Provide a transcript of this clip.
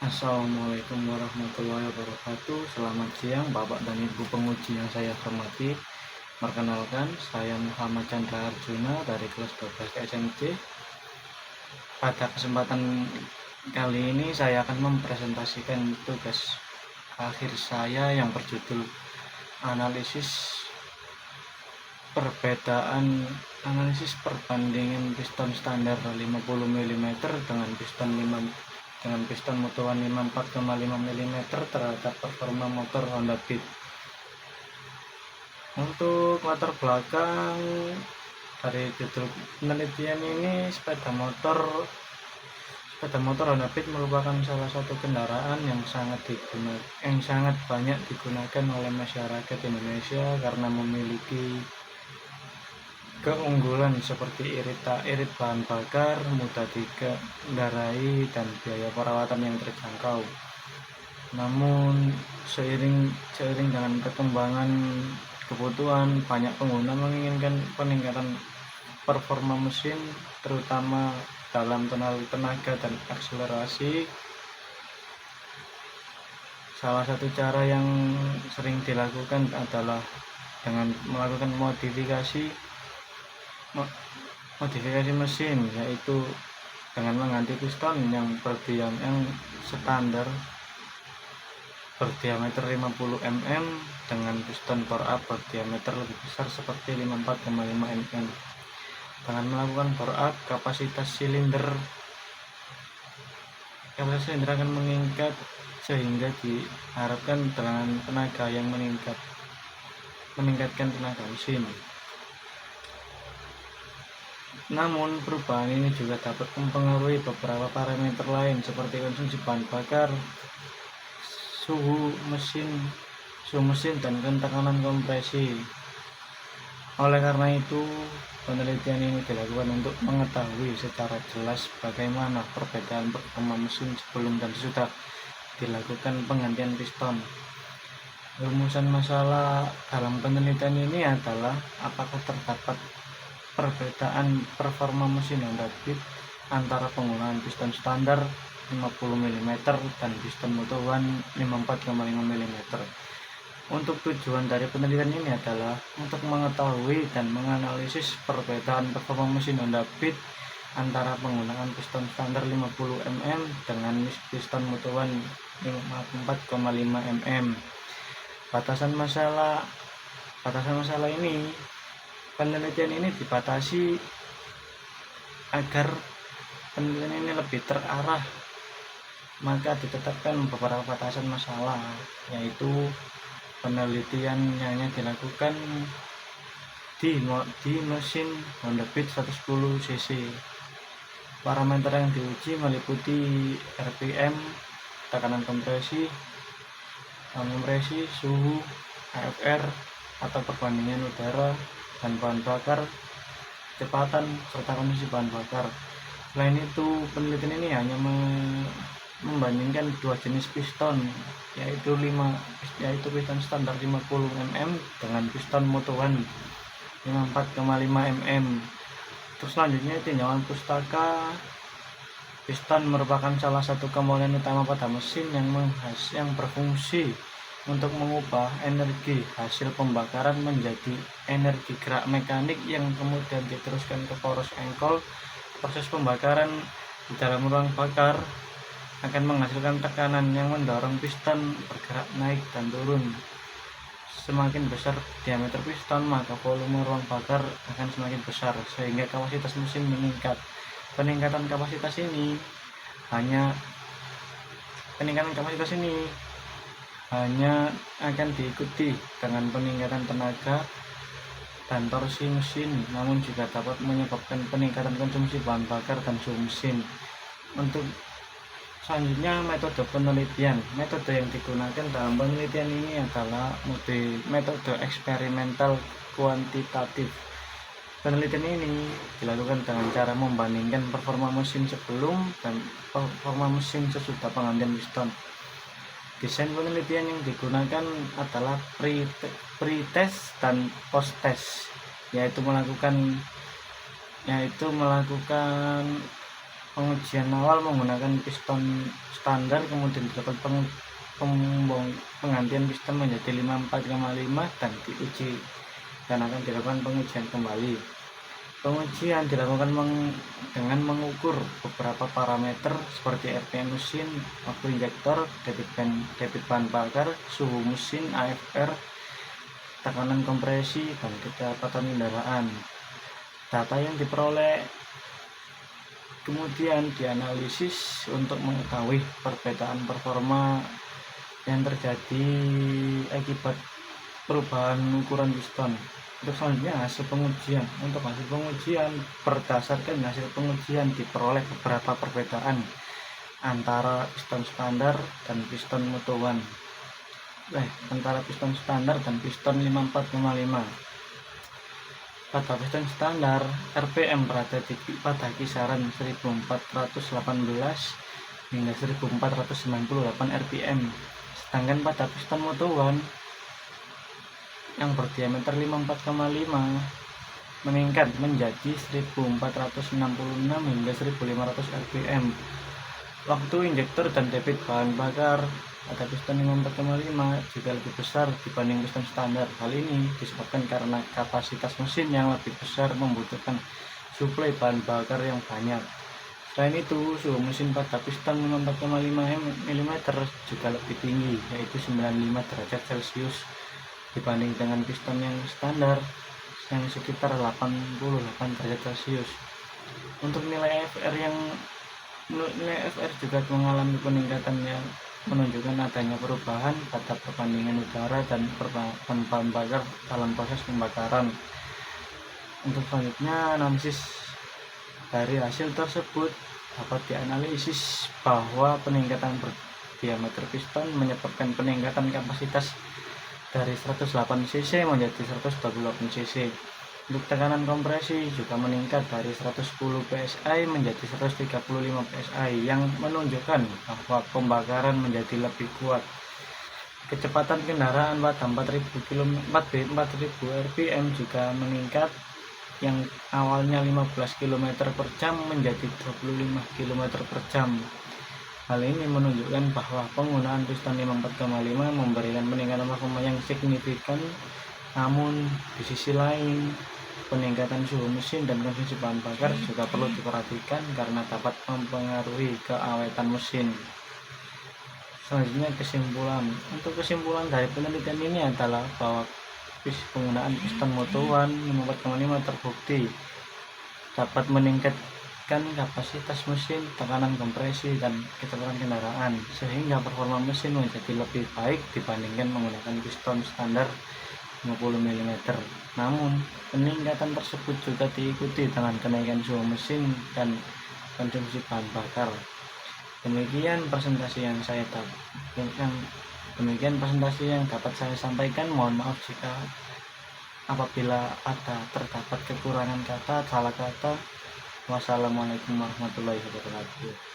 Assalamualaikum warahmatullahi wabarakatuh. Selamat siang Bapak dan Ibu penguji yang saya hormati. Perkenalkan, saya Muhammad Chandra Arjuna dari kelas 12 SMC. Pada kesempatan kali ini saya akan mempresentasikan tugas akhir saya yang berjudul analisis perbandingan piston standar 50 mm dengan piston mutuan 54,5 mm terhadap performa motor Honda Beat. Untuk latar belakang dari judul penelitian ini, sepeda motor Honda Beat merupakan salah satu kendaraan yang sangat banyak digunakan oleh masyarakat Indonesia karena memiliki keunggulan seperti irit bahan bakar, mudah dikendarai, dan biaya perawatan yang terjangkau. Namun seiring dengan perkembangan kebutuhan, banyak pengguna menginginkan peningkatan performa mesin, terutama dalam tenaga dan akselerasi. Salah satu cara yang sering dilakukan adalah dengan melakukan modifikasi mesin, yaitu dengan mengganti piston yang standar berdiameter 50 mm dengan piston bore up berdiameter lebih besar seperti 54,5 mm. Dengan melakukan bore up, kapasitas silinder akan meningkat, sehingga diharapkan dengan tenaga yang meningkatkan tenaga mesin. Namun perubahan ini juga dapat mempengaruhi beberapa parameter lain seperti konsumsi bahan bakar, suhu mesin dan tekanan kompresi. Oleh karena itu, penelitian ini dilakukan untuk mengetahui secara jelas bagaimana perbedaan performa mesin sebelum dan sesudah dilakukan penggantian piston. Rumusan masalah dalam penelitian ini adalah apakah terdapat perbedaan performa mesin Honda Beat antara penggunaan piston standar 50 mm dan piston mutuan 54,5 mm. Untuk tujuan dari penelitian ini adalah untuk mengetahui dan menganalisis perbedaan performa mesin Honda Beat antara penggunaan piston standar 50 mm dengan piston mutuan 54,5 mm. Batasan masalah ini, penelitian ini dibatasi agar penelitian ini lebih terarah, maka ditetapkan beberapa batasan masalah, yaitu penelitian hanya dilakukan di mesin Honda Beat 110 cc. Parameter yang diuji meliputi RPM, tekanan kompresi, suhu, AFR atau perbandingan udara dan bahan bakar, kecepatan, serta kondisi bahan bakar. Selain itu, penelitian ini hanya membandingkan dua jenis piston, yaitu piston standar 50 mm dengan piston mutuan 54,5 mm. Terus selanjutnya, tinjauan pustaka. Piston merupakan salah satu komponen utama pada mesin yang berfungsi untuk mengubah energi hasil pembakaran menjadi energi gerak mekanik yang kemudian diteruskan ke poros engkol. Proses pembakaran di dalam ruang bakar akan menghasilkan tekanan yang mendorong piston bergerak naik dan turun. Semakin besar diameter piston, maka volume ruang bakar akan semakin besar, sehingga kapasitas mesin meningkat. Peningkatan kapasitas ini hanya akan diikuti dengan peningkatan tenaga dan torsi mesin, namun juga dapat menyebabkan peningkatan konsumsi bahan bakar dan suhu mesin. Untuk selanjutnya, metode penelitian. Metode yang digunakan dalam penelitian ini adalah metode eksperimental kuantitatif. Penelitian ini dilakukan dengan cara membandingkan performa mesin sebelum dan performa mesin sesudah penggantian piston. Desain penelitian yang digunakan adalah pre-test dan post-test, yaitu melakukan Pengujian awal menggunakan piston standar, kemudian dilakukan penggantian piston menjadi 54,5 dan diuji dan akan dilakukan pengujian kembali. Pengujian dilakukan dengan mengukur beberapa parameter seperti RPM mesin, waktu injektor, debit bahan bakar, suhu mesin, AFR, tekanan kompresi, dan kecepatan kendaraan. Data yang diperoleh kemudian dianalisis untuk mengetahui perbedaan performa yang terjadi akibat perubahan ukuran piston. Untuk selanjutnya hasil pengujian. Untuk hasil pengujian, berdasarkan hasil pengujian diperoleh beberapa perbedaan antara piston standar dan piston Moto One. Antara piston standar dan piston 54,5. Pada piston standar, RPM berada pada kisaran 1418 hingga 1498 RPM. Sedangkan pada piston Moto One yang berdiameter 54,5 meningkat menjadi 1466 hingga 1500 RPM. Waktu injektor dan debit bahan bakar pada piston 54,5 juga lebih besar dibanding piston standar. Hal ini disebabkan karena kapasitas mesin yang lebih besar membutuhkan suplai bahan bakar yang banyak. Selain itu, suhu mesin pada piston 54,5 mm juga lebih tinggi, yaitu 95 derajat Celcius dibanding dengan piston yang standar yang sekitar 88 derajat Celcius. Untuk nilai FR juga mengalami peningkatan yang menunjukkan adanya perubahan pada perbandingan udara dan bahan bakar dalam proses pembakaran. Untuk selanjutnya, analisis dari hasil tersebut dapat dianalisis bahwa peningkatan diameter piston menyebabkan peningkatan kapasitas dari 108 cc menjadi 128 cc. Untuk tekanan kompresi juga meningkat dari 110 psi menjadi 135 psi yang menunjukkan bahwa pembakaran menjadi lebih kuat. Kecepatan kendaraan pada 4000 rpm juga meningkat, yang awalnya 15 km per jam menjadi 25 km per jam. Hal ini menunjukkan bahwa penggunaan piston 54,5 memberikan peningkatan performa yang signifikan. Namun di sisi lain, peningkatan suhu mesin dan konsumsi bahan bakar juga perlu diperhatikan karena dapat mempengaruhi keawetan mesin. Selanjutnya kesimpulan. Untuk kesimpulan dari penelitian ini adalah bahwa penggunaan piston Moto One 54,5 terbukti dapat meningkatkan kapasitas mesin, tekanan kompresi, dan kecepatan kendaraan, sehingga performa mesin menjadi lebih baik dibandingkan menggunakan piston standar 50 mm. Namun, peningkatan tersebut juga diikuti dengan kenaikan suhu mesin dan konsumsi bahan bakar. Demikian presentasi yang dapat saya sampaikan. Mohon maaf jika apabila terdapat kekurangan kata, salah kata. Wassalamualaikum warahmatullahi wabarakatuh.